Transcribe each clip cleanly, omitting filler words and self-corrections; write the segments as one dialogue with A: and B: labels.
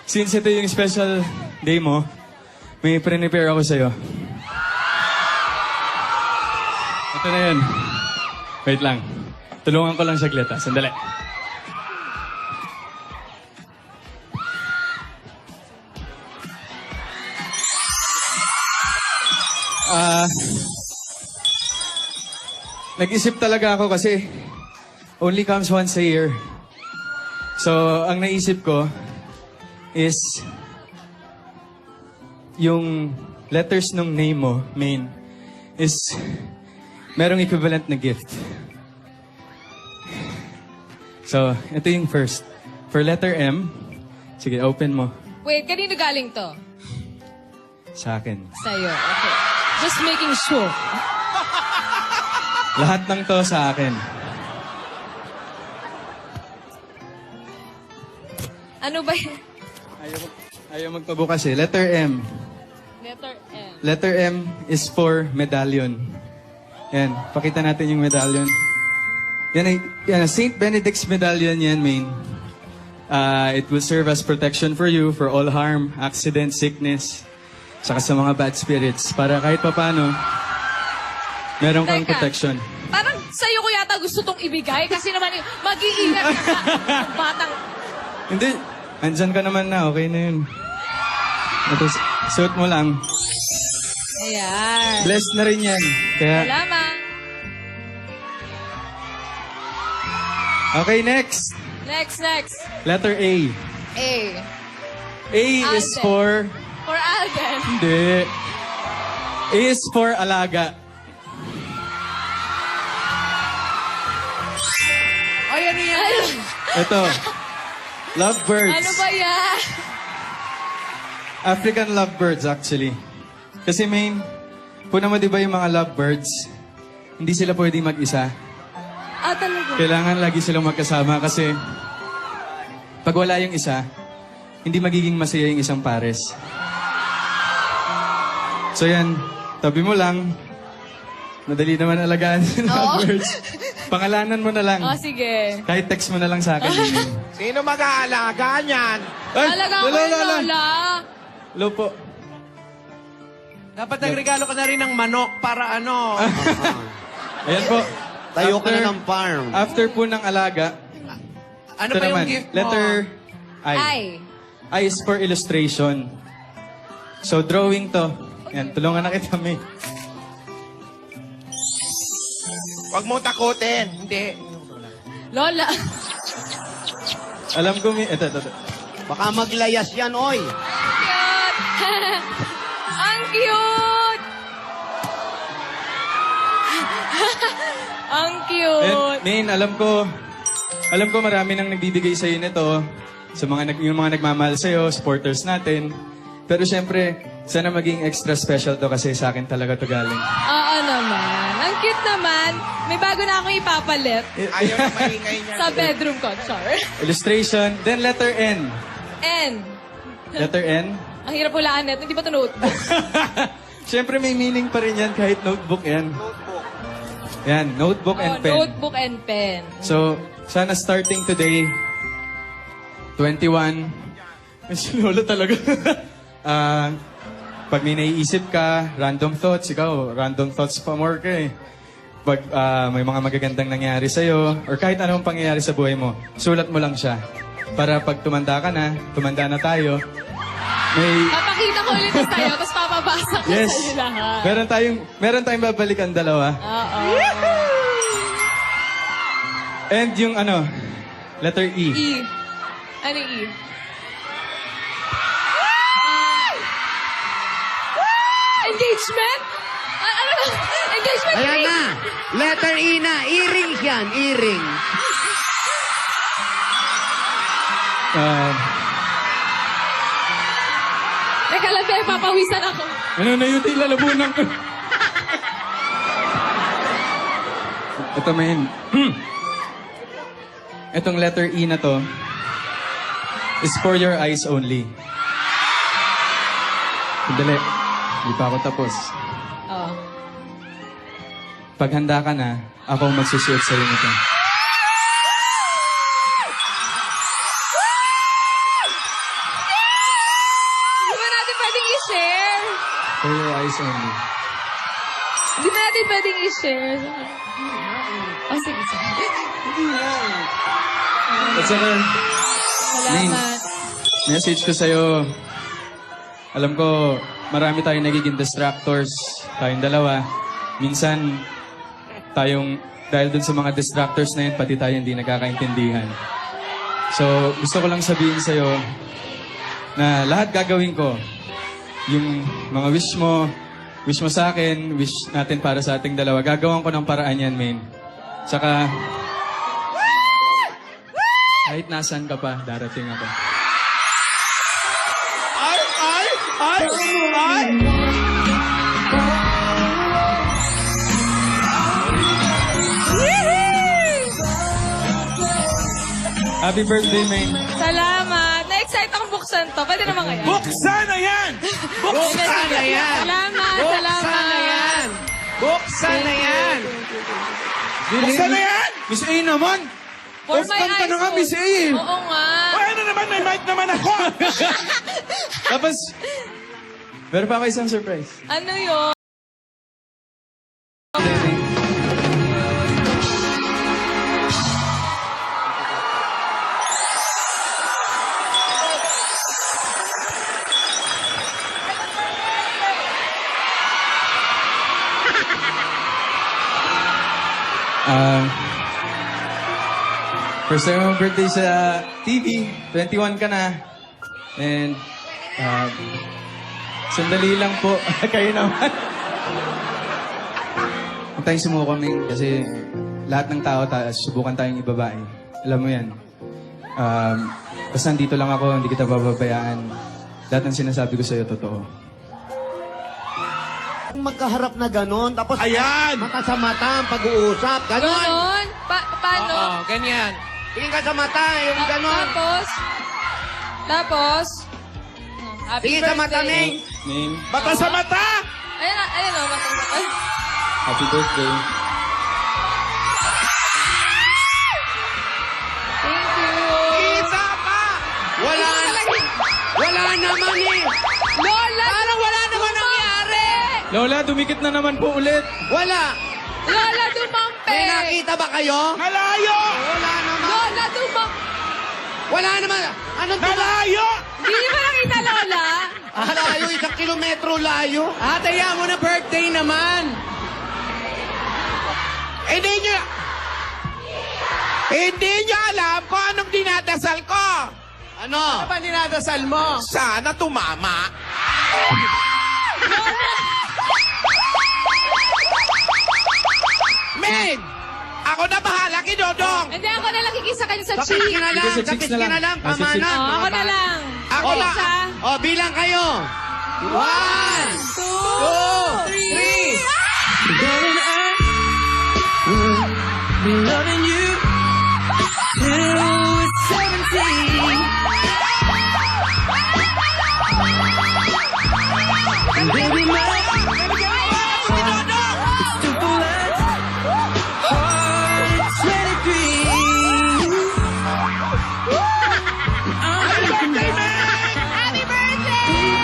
A: since ito yung special day mo, may prepare ako sa'yo. Ito na yun. Wait lang. Tulungan ko lang saglit, ha? Sandali. Nag-isip talaga ako kasi only comes once a year. So, ang naisip ko is yung letters ng name mo, main, is merong equivalent na gift. So, ito yung first. For letter M, sige, open mo.
B: Wait, kanino galing to?
A: Sa akin.
B: Sa'yo. Okay. Just making sure.
A: Lahat ng to sa akin.
B: Ano ba yan?
A: Ayaw magpabukas eh. Letter M.
B: Letter M.
A: Letter M is for medallion. Yan, pakita natin yung medallion. Yan, St. Benedict's medallion yan, main. It will serve as protection for you for all harm, accident, sickness, saka sa mga bad spirits. Para kahit papano, meron kang
B: Teka.
A: protection.
B: Parang sa'yo ko yata gusto tong ibigay kasi naman mag-iingat ka ng batang...
A: Hindi, andyan ka naman na, okay na yun. Ito, suot mo lang.
B: Ayan.
A: Blessed na rin yan. Kaya,
B: Salamat.
A: okay, next.
B: Next.
A: Letter A.
B: A.
A: A is
B: Alden.
A: for...
B: For Alden.
A: Hindi. A is for alaga.
C: Ay, ano yan?
B: Ano,
A: Ito. Lovebirds.
B: ano ba yan?
A: African lovebirds, actually. Kasi main, puna mo di ba yung mga lovebirds, hindi sila pwedeng mag-isa.
B: Ah, talaga?
A: Kailangan lagi silang magkasama kasi pag wala yung isa, hindi magiging masaya yung isang pares. So yan, tabi mo lang. Madali naman alagaan yung lovebirds. Pangalanan mo na lang.
B: Oh, sige.
A: Kahit text mo na lang sa akin.
C: Sino mag-aalaga niyan?
A: Ay,
B: Talaga ko
A: Lola,
B: yung
A: Lola.
B: Lola.
A: Hello po.
C: Dapat nagregalo ka na rin ng manok para ano.
A: Ayan po.
D: Tayo ka na ng farm.
A: After po ng alaga,
C: Ano
A: ito
C: pa yung
A: naman,
C: gift mo?
A: letter I.
B: Ay.
A: I is for illustration. So, drawing to. Yan, tulungan na kita, May.
C: Huwag mong takutin. Hindi.
B: Lola.
A: Alam ko, May. Ito.
D: Baka maglayas yan, oy.
B: Cute. Ang cute. Ang cute.
A: Main, alam ko marami nang nagbibigay sa'yo nito. Sa yung mga nagmamahal sa'yo, supporters natin. Pero syempre, sana maging extra special to kasi sa akin talaga to galing.
B: Oo naman. Ang cute naman. May bago na akong ipapalit
C: Ayaw na maingay niya.
B: sa bedroom ko. Char.
A: Illustration. Then letter N.
B: N.
A: Letter N.
B: Ang hirap hulaan nito. Hindi ba ito notebook?
A: Syempre may meaning pa rin yan kahit notebook yan. Yan, notebook and
B: Oh,
A: pen.
B: notebook and pen.
A: So, sana starting today, 21, si Lola talaga. Pag may naiisip ka, random thoughts, ikaw, random thoughts pa more ka eh. Pag may mga magagandang nangyari sa'yo, or kahit anong pangyayari sa buhay mo, sulat mo lang siya. Para pag tumanda ka na, tumanda na tayo, may...
B: Papakita ko ulit sa'yo, tapos papabasa ko
A: Yes!
B: sa'yo lahat.
A: Meron tayong babalikan dalawa.
B: Oo.
A: And yung letter E.
B: E. Ano E? Engagement? Ano ba? Engagement
D: Ayan
B: ring?
D: na. Letter E na. Earrings yan. Earring.
B: Teka lang, be, papawisan ako.
A: Ano na yun? Ilalabunan ko. Ito, main. Itong letter E na to is for your eyes only. Sandali. Hindi pa ako tapos.
B: Oh.
A: Pag handa ka na, ako ang magsusuot sa'yo nito.
B: pwedeng i-share.
A: For your eyes only.
B: Hindi ba natin pwedeng i-share? Oh, sige, sige.
A: At saka,
B: Salamat.
A: message ko sa'yo, alam ko, marami tayong nagiging distractors, tayong dalawa. Minsan, dahil dun sa mga distractors na yun, pati tayo hindi nagkakaintindihan. So, gusto ko lang sabihin sa'yo na lahat gagawin ko. Yung mga wish mo sa akin, wish natin para sa ating dalawa. Gagawan ko ng paraan yan, men. Saka, kahit nasan ka pa, darating ako. Happy birthday, man.
B: Salamat. Na-excite akong buksan to. Pwede naman kaya?
C: Buksan na yan! Buksan na yan!
B: Salamat,
C: Buksan na
B: salamat.
C: yan! Buksan na yan! Buksan na yan!
A: Miss A naman!
B: For my
C: Kanta na nga,
B: iPhone.
C: Miss A.
B: Oo nga.
C: Ano naman, may mic naman ako!
A: Tapos, meron pa ako isang surprise.
B: Ano yun?
A: First time mo birthday sa TV, 21 ka na. And, sandali lang po. Kayo naman. Huwag tayong sumuko kami kasi lahat ng tao, subukan tayong ibabae. Alam mo yan. Basta nandito lang ako, hindi kita bababayaan. Lahat ng sinasabi ko sa'yo, totoo.
D: Magkaharap na ganon, tapos
C: Ayan!
D: mata sa mata ang pag-uusap. Ganon!
B: Ganon? Paano?
C: Oo, ganyan.
D: Tingin ka sa mata, yung ganon.
B: Tapos? Happy
D: Sige sa mata,
B: birthday.
D: Ming.
A: Name,
C: Mata sa mata!
B: Ayun o, matanda.
A: happy birthday.
B: Thank you.
C: Isa pa!
D: Wala naman eh.
B: Lola,
C: Parang wala naman nangyari!
A: Lola, dumikit na naman po ulit.
D: Wala.
B: Lola, dumampe.
D: May nakita ba kayo?
C: Malayo!
D: Wala naman.
B: Lola, dumampe.
D: Wala naman. Anong
C: Malayo!
B: Hindi niyo ba nakita, Lola?
D: Layo, 1 kilometro layo.
C: Ate, yan mo na birthday naman! Hindi nyo alam kung anong dinadasal ko!
D: Ano?
C: Ano ba dinadasal mo? Sana tumama. Men! Ako na bahala kay Dodong!
B: Hindi, ako na lang kikisa kayo sa
D: Kapit
B: cheek.
D: ka na lang.
A: Dito sa
D: Kapit
A: chicks na
D: ka na
A: lang.
D: lang.
A: Ah, sa
D: Tama
A: chicks.
D: na.
B: Oh, ako na lang.
C: Ako na.
B: Isa.
D: Oh, bilang kayo. 1,
B: 2, 3. Happy birthday!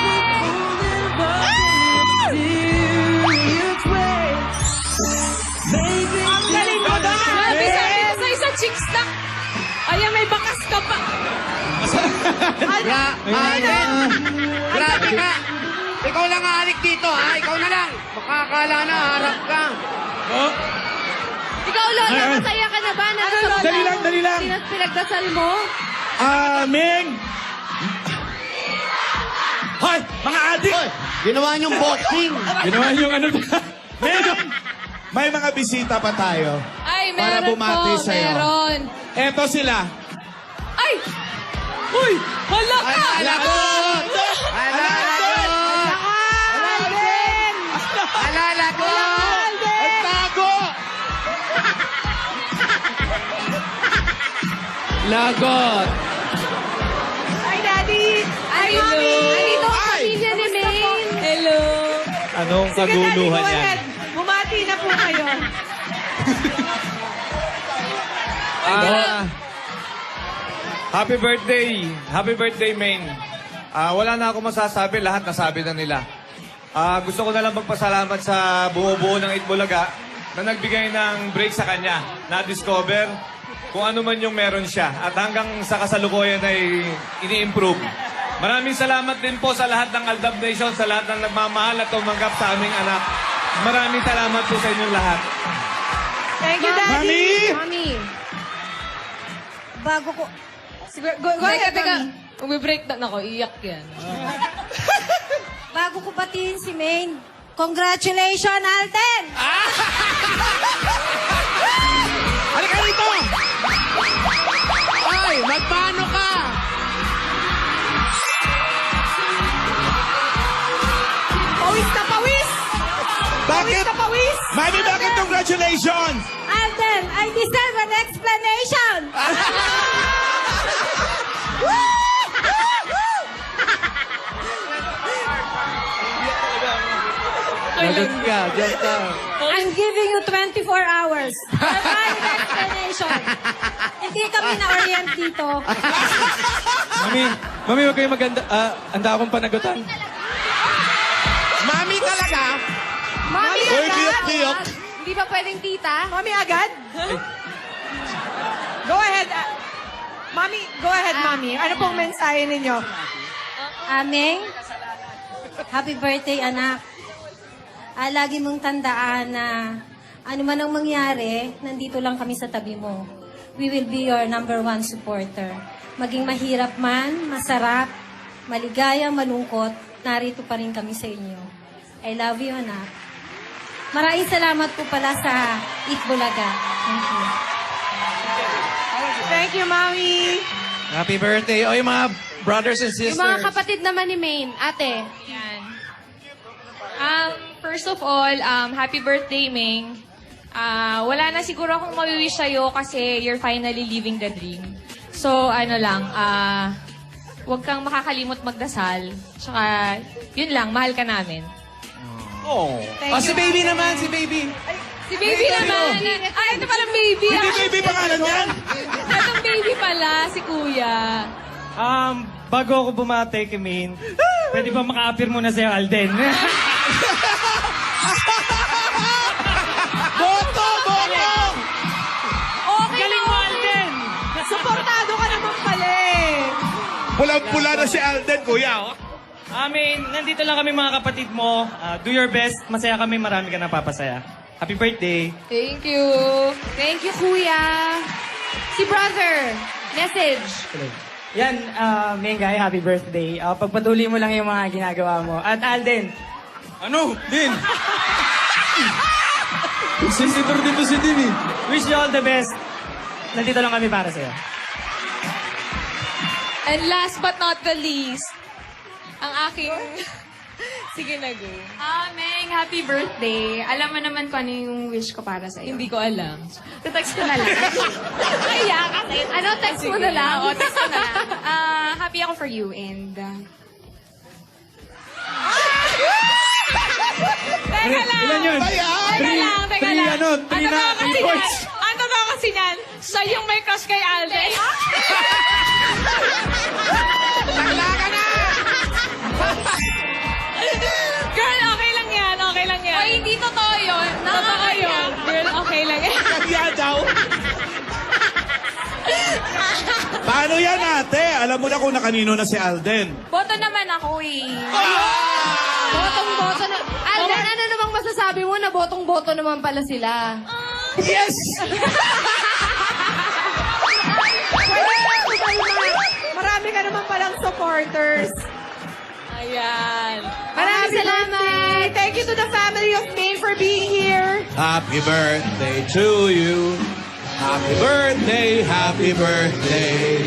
C: Ang galing ko na!
B: Grabe, sabi ko sa isa chicks na. Ayan, may bakas ka pa.
D: Grabe ka. Ikaw lang halik dito, ha? Ikaw na lang. Makakala na, harap ka.
B: Ikaw, Lola, masaya ka na ba?
C: Dali lang.
B: Pinagdasal mo?
C: Ming! Hoy! Mga adik!
D: Hoy, ginawa niyong boxing.
A: Ginawa niyong ano
E: Ming, may mga bisita pa tayo.
B: Ay,
E: Para
B: meron
E: bumati
B: po.
E: sa'yo.
B: Meron.
E: Eto sila.
B: Ay! Uy! Hala ka!
D: Alagot! Alagot! Alalagot!
E: Tago!
C: Lagot!
B: Ay, Daddy! Ay, Mami! Andito ang pamilya ni Maine. Hello!
E: Anong kaguluhan yan?
B: Bumati na po kayo.
E: Happy birthday! Happy birthday, Maine.
C: Wala na ako masasabi. Lahat nasabi na nila. Gusto ko na lang magpasalamat sa buo-buo ng Itbulaga na nagbigay ng break sa kanya. Na-discover kung ano man yung meron siya. At hanggang sa kasalukuyan ay ini-improve. Maraming salamat din po sa lahat ng Aldab Nation, sa lahat ng nagmamahal at tumanggap sa aming anak. Maraming salamat po sa inyong lahat.
F: Thank you, Daddy.
E: Mami!
F: Mami. Bago ko... Sige, go ahead, Mami.
B: Umi-break na ako, iyak yan.
F: Bago ko batiin si Maine, congratulations, Alden!
D: Halika rito! Ay, magmano ka!
F: Pawis na pawis!
E: Bakit?
F: Pawis!
E: Mami, bakit congratulations?
F: Alden, I deserve an explanation!
A: Lagot ka, dyan ka.
F: I'm giving you 24 hours for my explanation. Hindi kami na-orient dito.
A: Mami, huwag kayo maganda. Anda akong panagutan.
D: Mami talaga?
F: Mami
E: Uy,
F: agad?
E: biyok-biyok.
B: Hindi ba pwedeng tita?
F: Mami agad? Go ahead. Mami, go ahead, Mami. Ano pong mensahe ninyo? Aming, happy birthday, anak. Lagi mong tandaan na ano man ang mangyari, nandito lang kami sa tabi mo. We will be your #1 supporter. Maging mahirap man, masarap, maligaya, malungkot, narito pa rin kami sa inyo. I love you, anak. Maraming salamat po pala sa Itbulaga. Thank you. Thank you, Mami.
C: Happy birthday. O yung mga brothers and sisters.
B: Yung mga kapatid naman ni Maine, ate. Yan. First of all, happy birthday, Ming. Wala na siguro akong mawiwish sa'yo kasi you're finally living the dream. So, ano lang, huwag kang makakalimot magdasal. Tsaka, yun lang, mahal ka namin.
C: Si baby naman, si baby.
B: Si baby naman. Ito pala baby.
E: Hindi baby pangalan yan.
B: Itong baby pala, si kuya.
G: Bago ako bumate kay Maine, pwede ba maka-appear muna sa'yo, Alden?
E: Boto! Boto!
B: Okay
G: Galing mo, Alden!
F: Suportado ka naman pala eh.
E: Pulang-pula na si Alden, kuya. Oh.
G: Maine, nandito lang kami mga kapatid mo. Do your best. Masaya kami. Marami ka napapasaya. Happy birthday.
B: Thank you.
H: Thank you, kuya. Si brother, message.
G: Yan, Mengay, happy birthday. Pagpatuloy mo lang yung mga ginagawa mo. At Alden,
A: Ano? Din! Sensitor dito si Din eh.
G: wish you all the best. Nandito lang kami para sa'yo.
B: And last but not the least, ang aking... Sige na, go.
H: Meng, happy birthday. Alam mo naman kung ano yung wish ko para sa'yo.
B: Hindi ko alam.
H: Text ko na lang. Kaya kasi. Ano, text mo na lang. Oo, text mo na lang. Happy ako for you and...
B: Teka lang.
A: Ilan yun?
B: Teka lang.
A: Three points.
B: Ang totoo kasi niyan, siya yung may crush kay Alden.
D: Takla ka na!
B: Girl, okay lang yan. Okay lang yan.
H: Ay, hindi totoo yun.
B: Totoo yun. Girl, okay lang yan.
E: Kaya daw. Paano yan, ate? Alam mo na kung nakanino na si Alden.
H: Boto naman ako eh. Botong-boto na. Alden, ano namang masasabi mo na botong-boto naman pala sila?
E: Yes!
F: Marami ka naman palang supporters.
B: Ayan.
H: Maraming salamat.
F: Thank you to the family of Maine for being here.
E: Happy birthday to you. Happy birthday, happy birthday.